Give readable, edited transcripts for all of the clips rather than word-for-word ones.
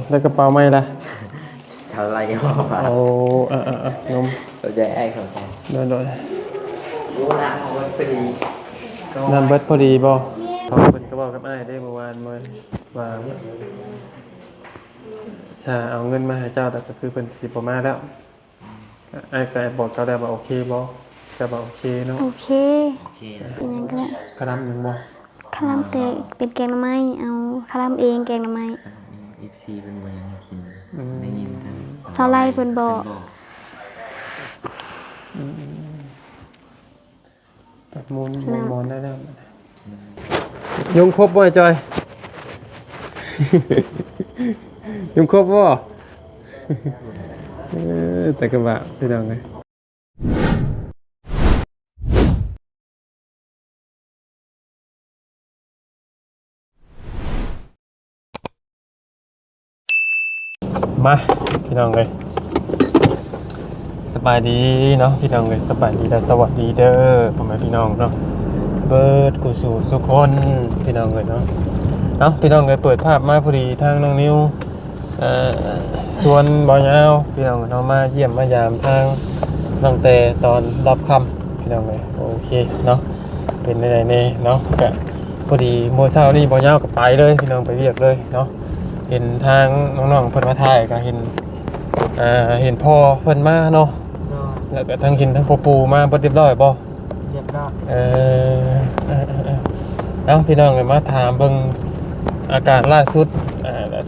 แล้วกระเป๋าไม่ละเท่าไรก็ว่าเอางมเราจะไอ้ของผมโดยรู้นะของมันพอดีนั่นเบิดพอดีบ่เขาเป็นก็บอกกับอ้ายได้เมื่อวานมื้อว่าถ้าเอาเงินมาให้เจ้าแต่ก็คือเป็นสิบ่มาแล้วอ้ายก็บอกเจ้าได้ว่าโอเคบ่เจ้าบอกโอเคเนาะโอเคโอเคเป็นยังก็ได้กระดำหนึงบ่คาร่ำแต่เป็นแกงหน่อไม้เอาคาร่ำเองแกงหน่อไม้มีFC เป็นมายังกินได้ยินทั้งเท่าไรเพิ่นบอกตัดมูลมอนได้แล้วยุงครบบ่ไอ้จอย ยุงครบบ่แต่ก็ว่าพี่น้องไงมาพี่น้องเลยสบายดีเนาะพี่น้องเลยสบายดีและสวัสดีเด้อพ่อแม่พี่น้องเนาะเบิร์ดกูสู่สุคนพี่น้องเลยเนาะพี่น้องเลยเปิดภาพมาพอดีทางน้องนิวส่วนบ่อยาวพี่น้องเนาะมาเยี่ยมมายามทางน้องแต่ตอนรับคำพี่น้องเลยโอเคเนาะเป็นในเนาะก็พอดีโมเช้านี่บ่อยาวก็ไปเลยพี่น้องไปเรียกเลยเนาะเห็นทางน้องๆเพิ่นมาถ่ายก็เห็นพ่อเพิ่นมาเนาะแล้วก็ทั้งเห็นทั้งพ่อปู่มาเรียบร้อยบ่เรียบร้อยพี่น้องเลยมาถามเบิ่งอาการล่าสุด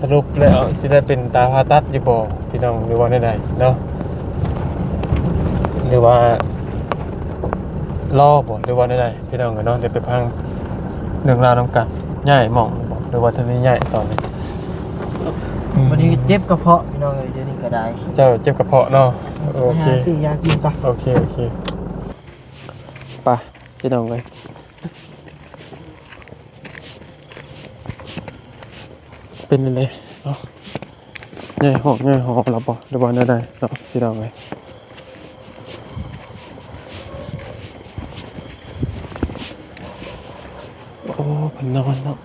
สรุปแล้วสิได้เป็นตาผ่าตัดอยู่บ่พี่น้องหรือว่าใดๆเนาะหรือว่ารอบ่หรือว่าใดๆพี่น้องก็เนาะเดี๋ยวไปพังเรื่องราวนำกันย้ายหม่องบ่หรือว่าท่านนี้ย้ายตอนนี้วันนี้เจ็บกระเพาะพี่น้องเลยเดี๋ยวนี้ก็ได้เจ้าเจ็บกระเพาะเนาะโอเคซื้อยากินก่อนโอเคไปพี่น้องเลยเป็นเลยเนาะง่ายหอกเราบอกหรือว่าได้เนาะพี่น้องเลยโอ้เป็นนอนเนาะ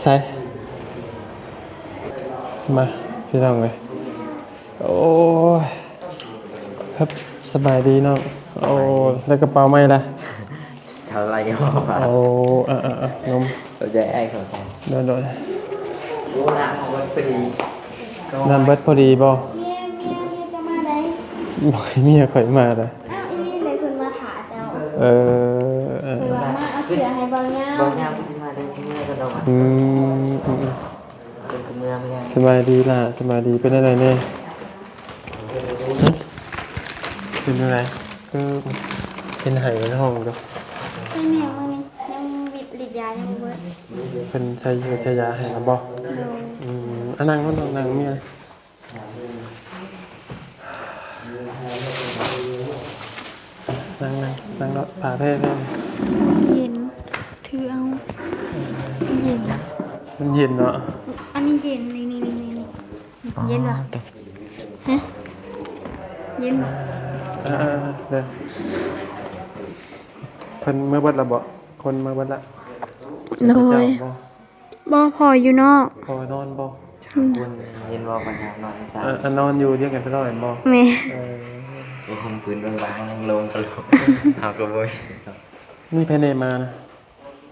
ใช่มาพี่น้องเลยโอ้ครับสบายดีเนาะโอ้แล้วกระเป๋าไม่ละเท่าไรก็ว่าโอ้งมเราจะไอ้ของผมโดยรู้นะของมันพอดีนั่นเบิดพอดีบ่เมียจะมาได้บ่เมียข่อยมาเลยอ้าวอีนี่เลยเพิ่นมาถาเจ้าเเพิ่นว่ามาเอาเสือให้เบาเงาที่มาได้ที่เมื่อก็เราเป็นเมื่อไม่ได้สบายดีล่ะสบายดีเป็นอะไรเนี่ยเป็นอะไรคือเป็นไห้ในห้องก็เป็นแนวนี้ยังวิดลิดยายังเบิดเป็นใช้ยาให้ครับบ่นั่งนั่งมีอะไรนั่งแล้วผ่าแพ้เย็นถือเอาเย็นมันเย็นเนาะอันนี้เย็นนี่เย็นป่ะฮะเย็นป่ะเดี๋ยวเพิ่นเมื่อบัดละบ่คนเมื่อบัดละเลยบ่พออยู่นอกพอนอนบ่คุณเย็นบอกปัญหานอนซ่านอนอยู่เรียกกันไปรอดบ่แม่ก็คงพื้นบางๆยังลงตลอดเอากระโวยมีภายในมานะ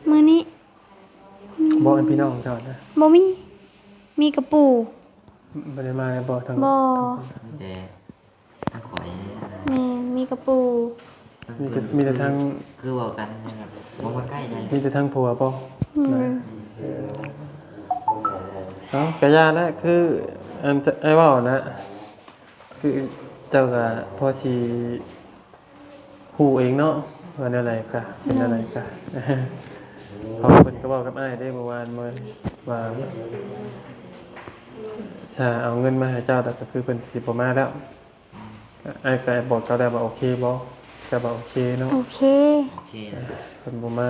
มื้อนี้บ่เป็นพี่น้องเจ้านะบ่มีกระปูบ่ได้มาบ่ทางบ่แต่ถ้าข่อยแม่มีกระปูมีแต่ทางคือบอกกันนะครับบ่มาใกล้ได้มีแต่ทางผัวบ่กะยานะคืออันไอ้ว่านะคือเจ้าก็พอสิฮู้เองเนาะว่าอะไรกะเป็นอะไรกะพอเพิ่นก็บอกกับอ้ายได้เมื่อวานว่าถ้าเอาเงินมาให้เจ้าแต่ก็คือเพิ่นสิบ่มาแล้วอ้ายก็บอกเจ้าได้ว่าโอเคบ่เจ้าบอกโอเคเนาะโอเคเพิ่นบ่มา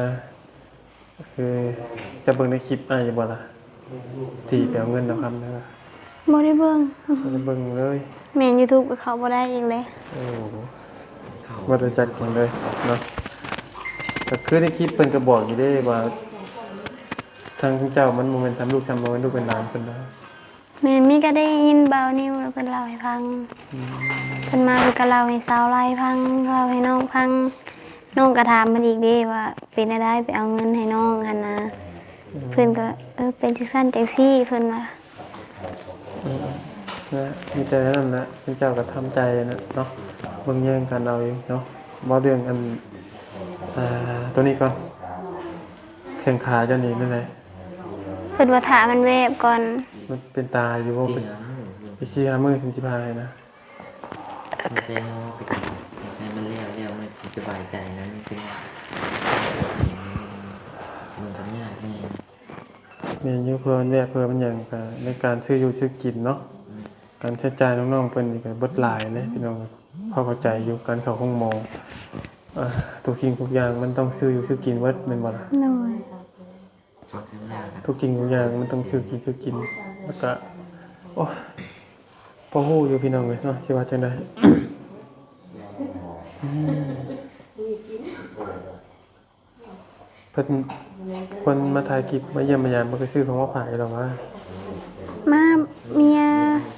คือจะเบิ่งในคลิปอยู่บ่ล่ะที่ไปเอาเงินเอาคำนะ บ่ได้เบิ่ง บ่ได้เบิ่งเลย แม่น YouTube ก็เข้าบ่ได้อีกเลย โอ้โห เขา บ่ได้จัดกันเลยเนาะก็คือในคลิปเพิ่นก็บอกอยู่เด้ว่าทางเจ้ามันบ่แม่นทำลูกทำบ่แม่นลูกเป็นหลานเพิ่นนะ แม่มีก็ได้ยินเบานิวแล้วเพิ่นเล่าให้ฟังเพิ่นมาเพิ่นก็เล่าให้สาวไล่ฟังเล่าให้น้องฟังน้องก็ถามมันอีกเด้ว่าเป็นได้ไปเอาเงินให้น้องหั่นนะเพิ่นก็เป็นจังซั่นจังซี่เพิ่นว่า นะมีแต่นั้นนะเจ้าก็ทำใจนะเนาะเบิ่งแย่งกันเอาเองเนาะบ่เรื่องอันตัวนี้ก่อนแข่งขาเจ้านี่นั่นแหละ เพิ่นว่าถามันแวบก่อน มันเป็นตาอยู่บ่ จริ เป็ ง น อ่ะ ไปชี้หามือถึง15นะ มันเป็นไปกินให้มันเลี้ยวมันสบายใจนะมันเป็นมันทำยากแน่ แม่นอยู่เพื่อมันแยกเพื่อมันหยังก็ในการซื้ออยู่ซื้อกินเนาะการใช้จ่ายน้องๆเพิ่นนี่ก็เบิดหลายเลยพี่น้องเข้าใจอยู่การเข้าห้องหมอทุกสิ่งทุกอย่างมันต้องซื้ออยู่ซื้อกินเบิดแม่นบ่ล่ะ หน่อย ความทำยากครับ ทุกสิ่งทุกอย่างมันต้องซื้อกินแล้วก็โอ้พอฮู้อยู่พี่น้องเว้ยเนาะสิว่าจังได๋ เพิ่นมาถ่ายคลิปมาเยี่ยมมายามมันก็ซื้อของมาฝากให้เราว่า มาเมีย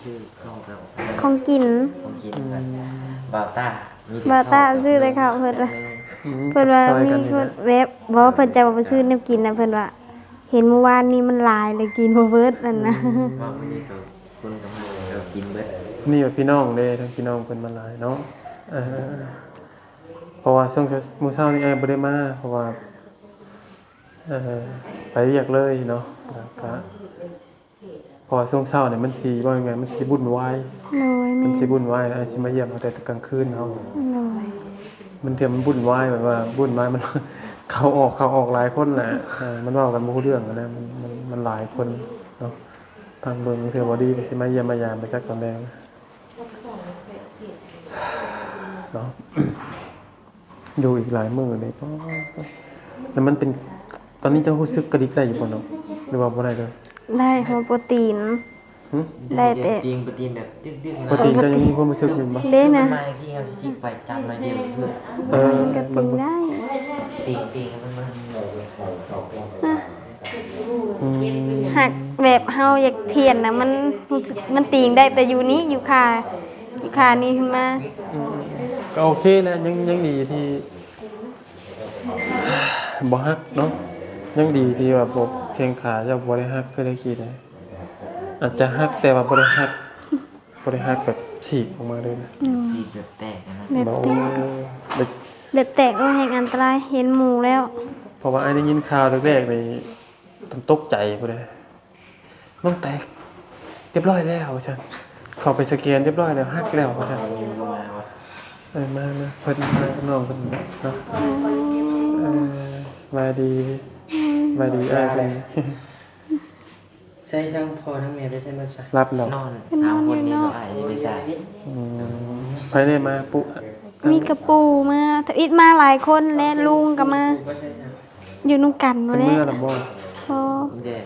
ชื่อเข้ากับ ของกิน ของกินบาต้า บาต้าซื้อเลยค่ะเพิ่นว่าเพิ่นว่ามีเพิ่นเว็บบ่เพิ่นจะบ่ไปซื้อแนวกินนะเพิ่นว่าเห็นเมื่อวานนี้มันหลายเลยกินบ่เบิดนั่นนะ ว่าวันนี้เขาคุณกับมันเรากินเบิด นี่ว่าพี่น้องเด้ทั้งพี่น้องเพิ่นมาหลายเนาะเพราะว่าช่วงมื้อเช้านี้บ่ได้มาเพราะว่าไปเรียกเลยเนาะแล้วก็พอช่วงเช้าเนี่ยมันสิว่ายังไงมันสิบุ่นวาย โดย มั แม่ นสิบุ่นวายแล้วสิมาเยี่ยมเอาแต่กลางคืนเนาะ โดย มันเทียมมันบุ่นวายแบบว่าบุ่นวายมัน เขาออกหลายคนแหละมันเว้ากันบ่รู้เรื่องนะมันหลายคนเนาะทางเบิ่งเทื่อบ่ดีก็สิมาเยี่ยมมายามไปจักตอนแดงเนาะ อยู่อีกหลายมื้อเลยป้อแล้วมันเป็นตอนนี้เจ้ารู้สึกกระดิกได้อยู่บ่เนาะหรือว่าบ่ได้เลย ได้หัวโปรตีน หึ ได้แต่ ตีนปตีนแบบดึกๆ ปกติเจ้ายังมีความรู้สึกอยู่บ่ เด้นะ มาที่เขาชิไปจำมาเดียวเพื่อ กระติงได้ ตีมัน อืม หักแบบเฮาอยากเทียนนะมันรู้สึกมันติงได้แต่อยู่นี้อยู่คานี่ขึ้นมา ก็โอเคนะยังดีที่ บ่ฮักเนาะยังดีที่ว่าบ่แข้งขาเจ้าบ่ได้ฮักคือได้คิดนะอาจจะฮักแต่ว่าบ่ได้ฮักแบบฉีกออกมาเลยนะ ตีแบบแตกนะ แบบ บ่ แตก แบบ แบบแตกว่าแห่งอันตรายเห็นหมูแล้ว เพราะว่าไอ้ได้ยินข่าวแรกๆนี่ต้องตกใจพุ่นเด้น้องแตกเรียบร้อยแล้วว่าซั่นเข้าไปสแกนเรียบร้อยแล้วฮักแล้วว่าซั่น ยิงก็มาวะ มาเพิ่นมากับน้องเพิ่นเนาะสบายดีอ้ายเพิ่น ใช่ทั้งพ่อทั้งแม่ไปใช่ไหมจ๊ะ รับแล้ว นอน3คนนี้ก็ไอ้ไม่ใช่ ไปได้มาปุ๊ มีกระปูมาถ้าอิดมาหลายคนและลุงก็มา ก็ใช่จ้ะ อยู่นุ่งกันมา เป็น แล้ เมื่อ ว ลำบ่ พอ เด้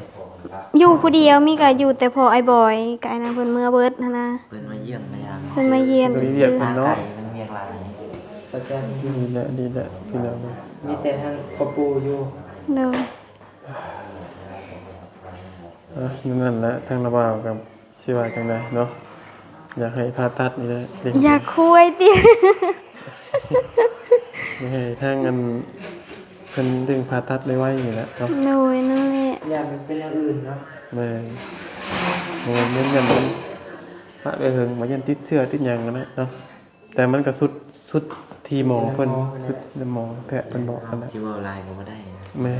อยู่ผู้เดียวมีก็อยู่แต่พอไอ้บอยกับไอ้นางเพิ่นเมื่อเบิดนะนะ เพิ่นมาเยี่ยมมายาม เพิ่นมาเยี่ยม เรีย ซื้ ก อ เพิ่นเนาะ มันเมียกลาย ประจ ดีแหละพี่น้อง ำมีแต่ทางครอบปูอยู่ เด้อ นั่นแหละทางระบ่าวกับสิว่าจังได๋เนาะอยากให้ผ่าตัดนี่แหละเด็ก อยากคุยติ อยากให้ทางอันเพิ่นดึงผ่าตัดไว้นี่แหละเนาะ โดยนั่นแหละ อย่ามันเป็นอย่างอื่นเนาะ แม่โมเมนต์กันมันพระเหิงมายันติดเสื้อติดหยังนั่นแหละเนาะแต่มันก็สุดที่หมอเพิ่นสุดหมอแพทย์เพิ่นบอกกันนะ ที่ว่าลายก็บ่ได้ แม่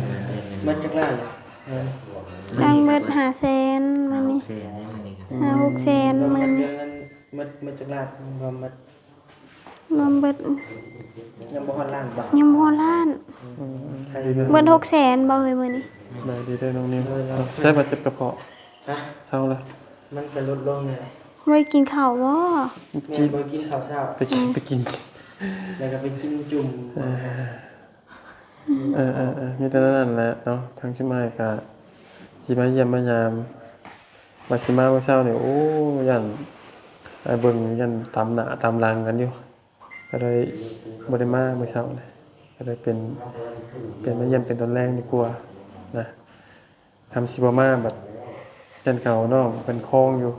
มันจะกล้าเลย ทางเบิด500,000มื้อนี้ เสียได้มันนี่ครับ 5-600,000 เรา มื้อ เดื นี้ อนนั้นมันจะกล้าเรามัน รวมเบิด ยังบ่ฮอดล้านบาท ยังบ่ล้าน ดีเด้อ เบิด600,000บ่เอ้ยมื้อนี้ ได้ดีเด้อน้องนิวใช้บาดเจ็บกระเพาะ ฮะ เศร้าละ มันจะลดลงเลย ไว้กินข้าวบ่ แม่ กิน บ่กินข้าวเช้า ไปกิน แล้วก็ไปกินจุ่ม มีแต่นั้นแหละเนาะทางชิมายก็สิมาเยี่ยมมายามว่าสิมาเมื่อเช้านี่โอ้ยันเบิ่งยันตามหน้าตามหลังกันอยู่ก็เลยบ่ได้มาเมื่อเช้านี่ก็เลยเป็นมาเยี่ยมเป็นตอนแรกดีกว่านะทำสิบ่มาแบบยันเขาน้องเป็นคลองอยู่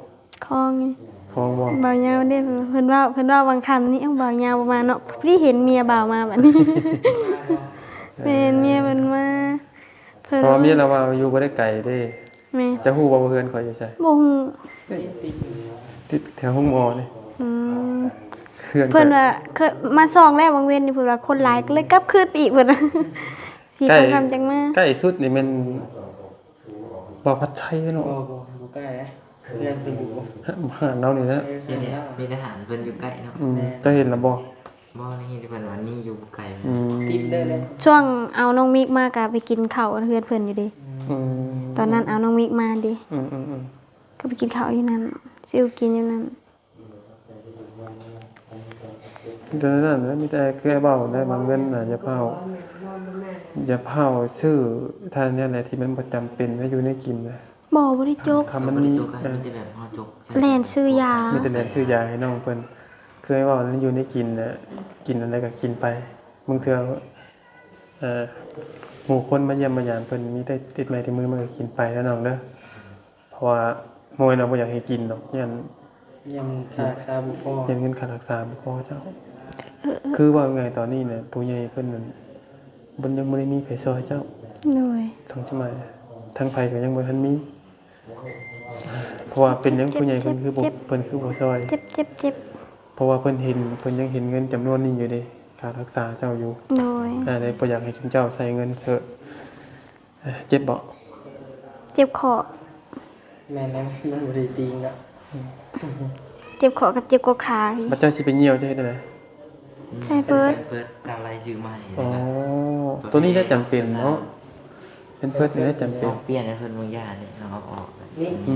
คองไง คลองบ่ บ่าวยาวเด้เพิ่นว่าบางคำนี่เอาบ่าวยาวประมาณเนาะพี่เห็นเมียบ่าวมาบัดนี้ เป็นเมียเพิ่นมาเพิ่น เพราะว่าเมียเราว่าอยู่บ่ได้ไกลเด้ แม่ จะฮู้บ่ว่าเฮือนข่อยอยู่ไส บ่ฮู้ ติดแถวห้องหมอนี่ อืม เฮือน เพิ่นว่าเคยมาส่องแล้วบางเว้นนี่เพิ่นว่าคนหลายก็เลยกลับคืนไปอีกเพิ่นว่า สีทองคำจังมา ใกล้สุดนี่มันบ่พัดชัยเนาะ บ่ใกล้นะเรียนไปอยู่ หาเรานี่นะ นี่เนี่ยมีทหารเพิ่นอยู่ใกล้เนาะ จะเห็นแล้วบ่ บ่นี่ที่เพิ่นว่านี่อยู่ไกล ติดได้เลย ช่วงเอาน้องมิกมาก็ไปกินข้าวกับเพื่อนเพิ่นอยู่ดิ อืม ตอนนั้นเอาน้องมิกมาดิ อืม ก็ไปกินข้าวอยู่นั่นซิวกินอยู่นั่น เดี๋ยวนั้นนะมีแต่คือไอ้เบาได้บางเงินน่ะอย่าเผาชื่อทานเนี่ยแหละที่มันประจำเป็นให้อยู่ในกินนะ บ่ได้จก คำ มั มัน น มี มี จกกันมีแต่แบบเฮาจก แล่นซื้อยา มีแต่แลนชื่อยาให้น้องเพิ่นคือไอ้เบานั้นอยู่ในกินน่ะกินอะไรก็กินไปบางเทื่อหมู่คนมาเยี่ยมมายามเพิ่นมีแต่ติดไม้ติดมือมันก็กินไปแล้วน้องเด้อเพราะว่าโมยเราบ่อยากให้กินดอกยัน ยังขาดซาบุพอ เงินค่ารักษาบ่พอเจ้า คือว่าไงตอนนี้เนี่ยผู้ใหญ่เพิ่นนั่นบ่ยังบ่ได้มีไผซอยเจ้า โดย ทั้งจังหวัดทั้งไผก็ยังบ่ทันมี เพราะว่าเป็นหยังผู้ใหญ่เพิ่นคือบ่เพิ่นคือบ่ซอย เจ็บ เพราะว่าเพิ่นยังเห็นเงินจำนวนนี้อยู่เด้ค่ารักษาเจ้าอยู่ โดย เลยบ่อยากให้ชุมเจ้าใส่เงินเถอะเจ็บบ่ เจ็บคอ แม่นั้นมันบ่ได้ตีนะ เจ็บคอกับเจ็บกว่าขาอีก บัดเจ้าสิไปเหี่ยวจะเฮ็ดจังได๋ ใช่เฟิร์ส เปิดสาวไรชื่อใหม่ อ๋อ นะครับ ตัวนี้ได้จำเป็นเนาะเป็นเพิ่นนี่ได้จำเป็น เปลี่ยนให้เพิ่นบางอย่างนี่เอาออก นี่ อื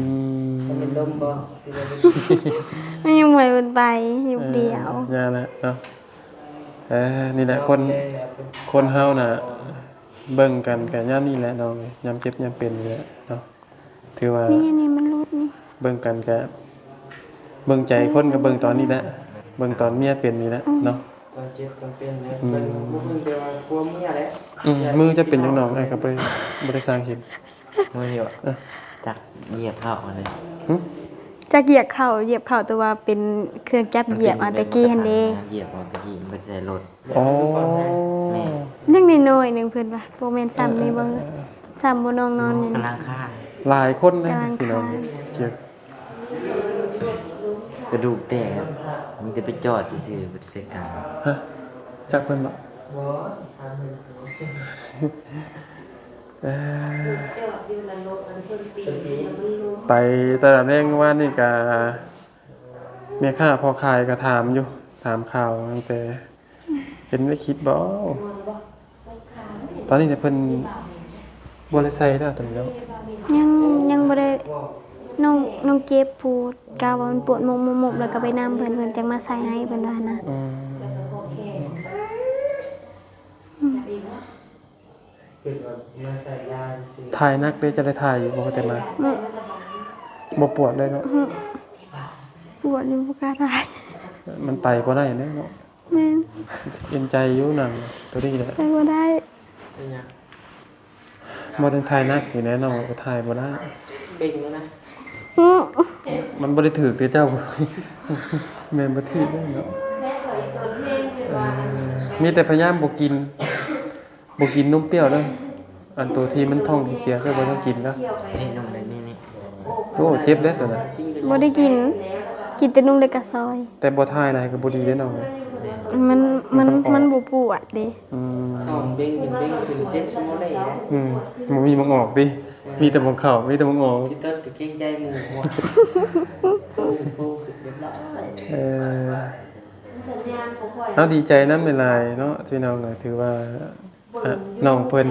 ม มันเป็นลมบ่ที่เรา ไม่ยังไหวมันไปอยู่เดียว ยาละเนาะนี่แหละคนเฮาน่ะเบิ่งกันก็ยามนี้แหละน้องยามเจ็บยามเป็นนี่แหละเนาะถือว่า นี่มันรุดนี่ เบิ่งกันก็เบิ่งใจคนก็เบิ่งตอนนี้แหละเบิ่งตอนเมียเป็นนี่แหละเนาะ ตอนเจ็บตอนเป็นเนี่ยเป็นบ่เพิ่งแต่ว่าความเมียแหละ มือจะเป็นจังน้องไอ้ก็บ่ได้สร้างเห็น มือเดียวจักเหยียบเข้าเลย หึ จะเหยียบเข่าตัวว่าเป็นเครื่องจับเหยียบอันตะกี้หันเด้ เหยียบเอาตะกี้มันใส่รถ อ๋อ ยังน้อยๆหนึงเพิ่นว่าบ่แม่นซ้ำนี่บ่ซ้ำบ่น้องนอนอยู่ กำ นี่ ลังฆ่า หลายคนนะ กำลัง พี่น้อง คาย เกี่ยว กระดูกแตกมีแต่ไปจอดซื่อๆเป็นเสกกัน ฮะจักเพิ่นบ่ บ่ทำให้ ไปตลาดแรงว่านี่ก็แม่ค้าพอขายก็ถามอยู่ถามข่าวตั้งแต่เห็นในคลิปบ่ตอนนี้เนี่ยเพิ่นบ่ได้ใส่แล้วตอนนี้แล้ว ยังบ่ได้น้องเจ็บพูดกาว่ามันปวดมกๆแล้วก็ไปนำเพิ่นจังมาใส่ให้เพิ่นว่านะ เป็นว่ามาใส่ยาสิ ถ่ายนักเด้จะได้ถ่ายอยู่บ่แต่มาบ่ปวดเลยเนาะ ปวดอยู่บ่กล้าได้ มันไปบ่ได้เนาะ แม่น เอ็นใจอยู่หนังตัวนี้แหละ ไปบ่ได้ เป็นหยัง บ่ได้ถ่ายนักอยู่แน่นอนก็ถ่ายบ่ได้ เก่งแล้วนะ อื้อ มันบ่ได้ถือเจ้า แม่นบ่ถือเลยเนาะมีแต่พยายามบ่กินนมเปรี้ยวเด้ออันตัวที่มันท้องที่เสียก็บ่ต้องกินนะ นี่นุ่มเลยนี่ โอ้เจ็บเด้อตัวนั้น บ่ได้กินแต่นุ่มเล็กกะซอย แต่บ่ถ่ายได้ก็บ่ดีเด้อน้อง มันบ่ปวดเด้ อืม เข้าเบ่งเป็นเบ่งคือเด็ดสมอได้นะ บ่มีมังออกดิมีแต่มังเข้ามีแต่มังออก สิเติร์ดก็เกรงใจหมู่ว่าโอ้คือเรียบร้อย เอาดีใจนำหลายๆเนาะที่น้องก็ถือว่าน้องเพิ่น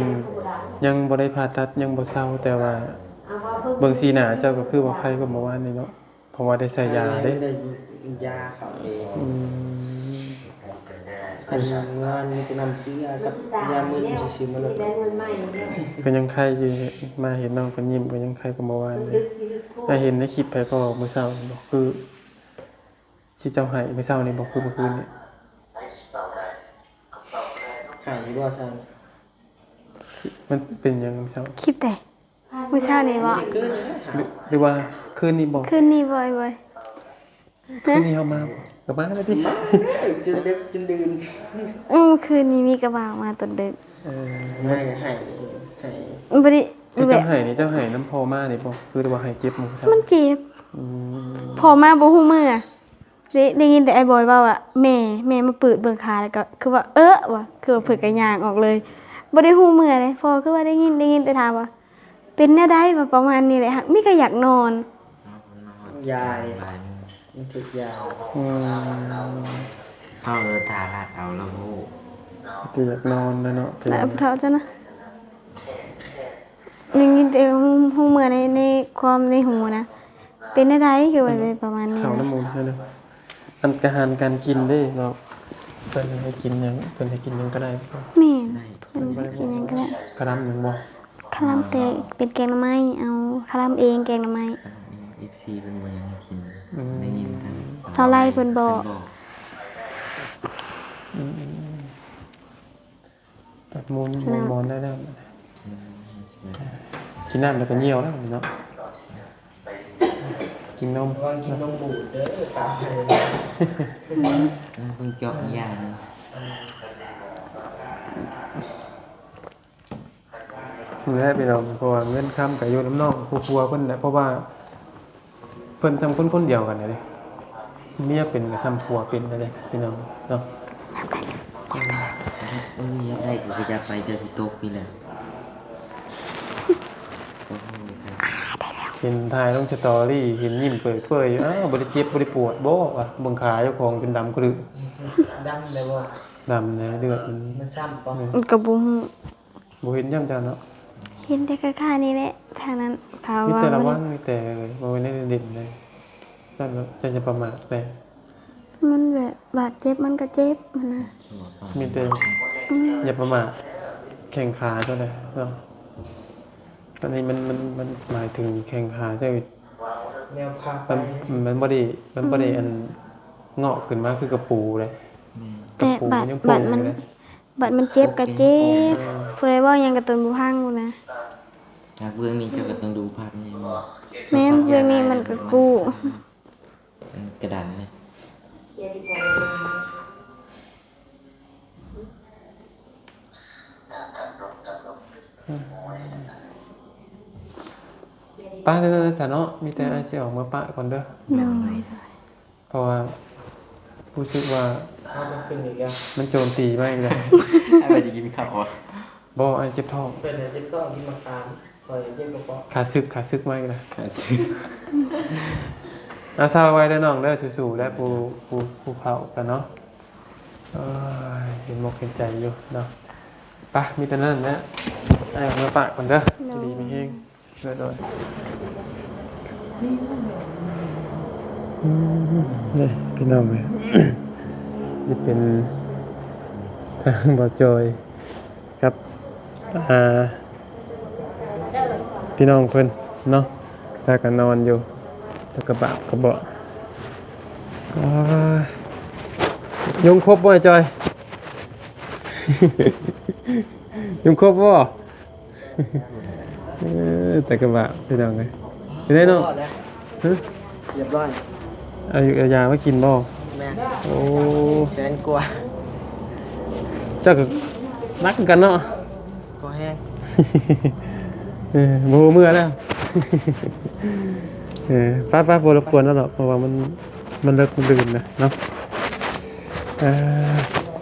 ยังบ่ได้ผ่าตัดยังบ่เซาแต่ว่าเบิ่งสีหน้าเจ้าก็คือบ่ใครก็เมื่อวานนี้เนาะเพราะว่าได้ใส่ยาเด้ ได้ยาเขาเอง อืม อันงานมีจะนำซื้อยากับยามึนซื้อมาเลย ก็ยังใครอยู่มาเห็นน้องก็ยิ้มก็ยังใครก็เมื่อวานเลยถ้าเห็นในคลิปไปก็เมื่อเช้าบอกคือที่เจ้าให้เมื่อเช้านี่บอกคือเมื่อคืนนี่ หายบ่ซั่น มันเป็นยังเมื่อเช้า คลิปแต่มื้อเช้านี่บ่ คือ หรือว่าคืนนี้บอก คืนนี้บ่อย คืนนี้เอามากับมาแล้วพี่ จนเล็กจนดื่น คืนนี้มีกระบะมาตอนดึก ไม่หาย บ่ได้ ที่ แบ เจ้า บ ให้นี่เจ้าให้น้ำพอมานี่บอกคือว่าให้เจ็บมั้งครับ มันเจ็บ อืม พอมาบ่ฮู้มื้ออะได้ยินแต่ไอ้บอยว่าว่าแม่มาเปิดเบิ่งขาแล้วก็คือว่าว่ะคือว่าเพิ่นก็ย่างออกเลยบ่ได้ฮู้มื้อเลยพอคือว่าได้ยินแต่ถามว่าเป็นแนวใดว่าประมาณนี้แหละฮะมีก็อยากนอน ยายมันถูกยา อืม เข้าเลยทาราดเอาแล้วโอ้ ที่อยากนอนแล้วเนาะเป็น แล้วเท่าจ้ะนะได้ยินแต่ฮู้มื้อในความในหูนะเป็นแนวใดคือว่าเลยประมาณนี้ ข้าวน้ำมูลใช่ไหมอันกระหารการกินได้เนาะเพิ่นให้กินหยังเพิ่นให้กินหยังก็ได้ แม่น ได้ เพิ่นกินหยังก็ได้ กระดำหยังบ่ คลำแต่เป็นแกงหน่อไม้เอาคลำเองแกงหน่อไม้ FC เป็นบ่ยังกินได้ยินทั้ง สาวไล่เพิ่นบอก ตัดมูลมอนได้แล้วกินน้ำแล้วก็เหี่ยวแล้วเนาะกินนม วางกินนมบูดเด้อตาย เพิ่งเจาะยา มื้อแรกพี่น้องเพราะว่าเงินค้ำกับอยู่น้ำนองผู้ครัวเพิ่นแหละเพราะว่าเพิ่นทำคนเดียวกันเลยเมียเป็นกับซ้ำผัวเป็นเลยพี่น้องเนาะ อยากได้กูก็อยากไปเจอที่โต๊ะนี่แหละโอ้โห เห็นถ่ายลงสตอรี่เห็นยิ้มเปื่อยๆอยู่อ้าวบ่ได้เจ็บบ่ได้ปวดบ่ว่ะเบิ่งขาเจ้าของจนดำกรึ ดำเลยว่า ดำนะเลือดมัน มันซ้ำปะ มันก็บ่ฮู้ บ่เห็นย่ำจังเนาะ เห็นแต่ค่าๆนี่แหละทางนั้นเขา มี ว่า แต่ระ มั วัน งมีแต่บ่ได้เด่นเลยนั่นเนาะจะประมาทแต่ มันแบบบาดเจ็บมันก็เจ็บมันนะ มีแต่อย่าประมาทแข่งขาเท่านั้นเนาะตอนนี้มันหมายถึงแข่งขาเจ้า แนวพาไป มันบ่ได้อันเงาะขึ้นมาคือกระปูเลย แต่บาดมันเจ็บก็เจ็บผู้ใดว่าหยังก็ตนบ่พังกูนะ จากเบื้องนี้เจ้าก็ต้องดูภาพนี้มา แม่นเรื่องนี้มันก็กู้ กระดานเนี่ย ป้าเด้อจ้ะเนาะมีแต่อ้ายสิออกมาปะก่อนเด้อ โดย เพราะว่ารู้สึกว่า เอามาขึ้นอีกแล้ว มันโจมตีมากเลย อะไรจะกินข้าววะ บ่ไอ้เจ็บท้อง เป็นอะไรจะต้องกินมะขามคอยเย็นกระเพาะ ขาซึกมากเลย ขาดซื้อ อาซาไว้เด้อน้องเด้อสู้ๆและผู้เผากันเนาะเห็นมกเห็นใจอยู่เนาะไปมีแต่นั้นนะไอ้ออกมาปะก่อนเด้อดีมีเฮงเด้อนี่พี่น้องเลย นี่เป็นทางบ่อจอยครับพี่น้องเพิ่นเนาะพากันนอนอยู่แล้วก็บาบก็บ่ยุงครบบ่ไอ้จอย ยุงครบบ่แต่ก็บาพี่น้องเลยอยู่ได้เนาะ รอดแล้ว ฮะ เรียบร้อย เอายามากินบ่ แม่ โอ้ แสนกว่า เจ้าก็รักกันเนาะ ก็แห้ง โมเมื่อแล้ว ป้าโบรบกวนแล้วหรอกเพราะว่ามันเลิกมันดื่นนะเนาะ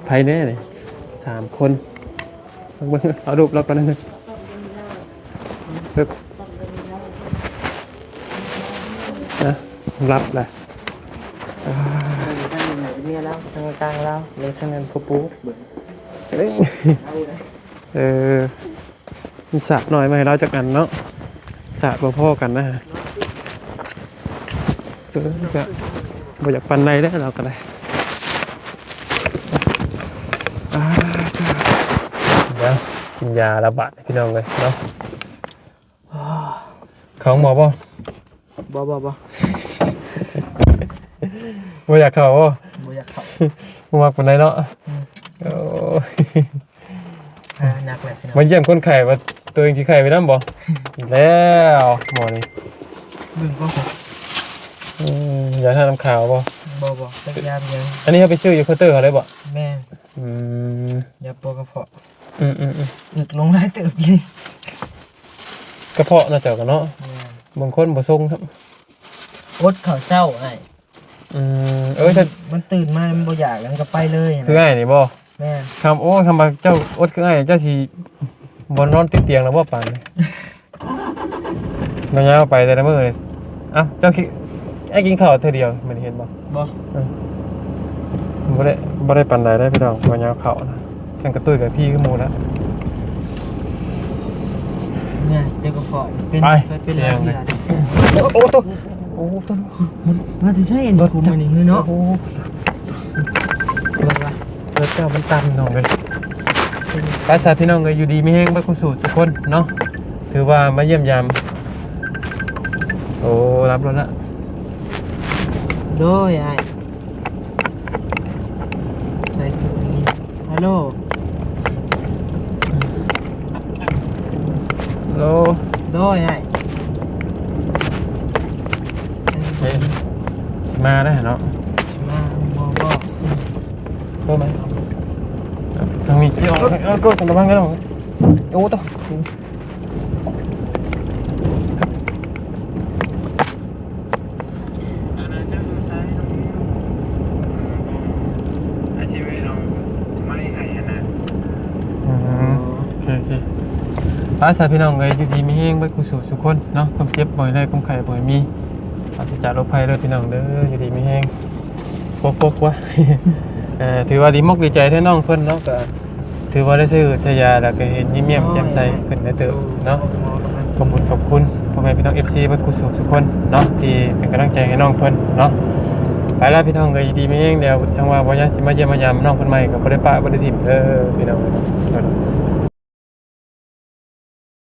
ภายแน่เลย3 คนเอารูปเราก่อนนะรับเลย ทั้งไหนเนี่ยแล้วทั้งกลางแล้วเลยทั้งนั้นก็ปุ๊บเบื่อ มีสระหน่อยมาให้เราจากกันเนาะสระพ่อกันนะฮะก็บ่อยากปันในได้เราก็ได้ กินยาระบาดพี่น้องเลยเนาะของหมอบ่ บ่ บ่อยากเข้าบ่ บ่อยากเข้า บ่มักปานใดเนาะโอ้ย หนักแหละพี่น้อง มาเยี่ยมคนไข้ว่าตัวเองสิไข้ไปนำบ่แล้วหมอนี่ เบิ่งก็ผม ยาทาน้ำขาวบ่ บ่สักยามยัง อันนี้เฮาไปซื้ออยู่เคาน์เตอร์เขาได้บ่ แม่น อืม ยาปวดกระเพาะ อืม อึกลงหลายเติบอยู่ กระเพาะน่าจะกันเนาะ แม่น บางคนบ่ทรงครับ อดข้าวเช้าไอ้ ถ้า มันตื่นมามันบ่อยากแล้วมันก็ไปเลยนะ คือง่ายนี่บ่ แม่น คำโอ้คำว่าเจ้าอดคือง่ายเจ้าสิบ่นอนติดเตียงแล้วบ่ปานนี้มันยาวไปแต่ละมื้อนี่อ้าวเจ้าคิดไอ้กินข้าวเทื่อเดียวมันเห็นบ่ บ่ บ่ได้ปานใดได้พี่น้องมันยาวข้าวนะสั่งกระตุ้ยกับพี่คือหมู่แล้ว เนี่ยเจ็บกระเพาะเป็น ไป เป็นหลาย เดี๋ เดื ยว อน โอ้ตัวโอ้ตัว มันสิใช่เอ็นกูมันนี่เนาะ โอ้ เบิ่งว่า รถเจ้ามันตันน้องเลยภาษาพี่น้องก็อยู่ดีมีแฮงบ่คุสู่ทุกคนเนาะถือว่ามาเยี่ยมยามโอ้รับรถละ โดยไอ้ใส่ถุงนี้ฮัลโหล โล โดยไอ้ เฮ้ยมาได้เนาะ มาบ่ เข้าไหมทางมีเชี่ยวก็ตรงระวังกันหน่อยโอ้ตัวโอเคป้าสาวพี่น้องเลยอยู่ดีมีแห้งไว้กุศลทุกคนเนาะความเจ็บบ่อยได้ความไข่บ่อยมีปราศจากโรคภัยเลยพี่น้องเด้ออยู่ดีมีแห้งปกวะ ถือว่าดีมกดีใจแท้น้องเพิ่นเนาะก็ถือว่าได้ซื้อทยาแล้วก็เห็นยิ้มแย้มแจ่มใสขึ้นได้เติบเนาะขอบคุณพ่อแม่พี่น้อง FC ไว้กุศลทุกคนเนาะที่เป็นกำลังใจให้น้องเพิ่นเนาะไปแล้วพี่น้องก็อยู่ดีมีแห้งเดี๋ยวจังว่าบ่ยามสิมาเยี่ยมมายามน้องเพิ่นใหม่ก็บ่ได้ปะบ่ได้ถิ่มเด้อพี่น้อง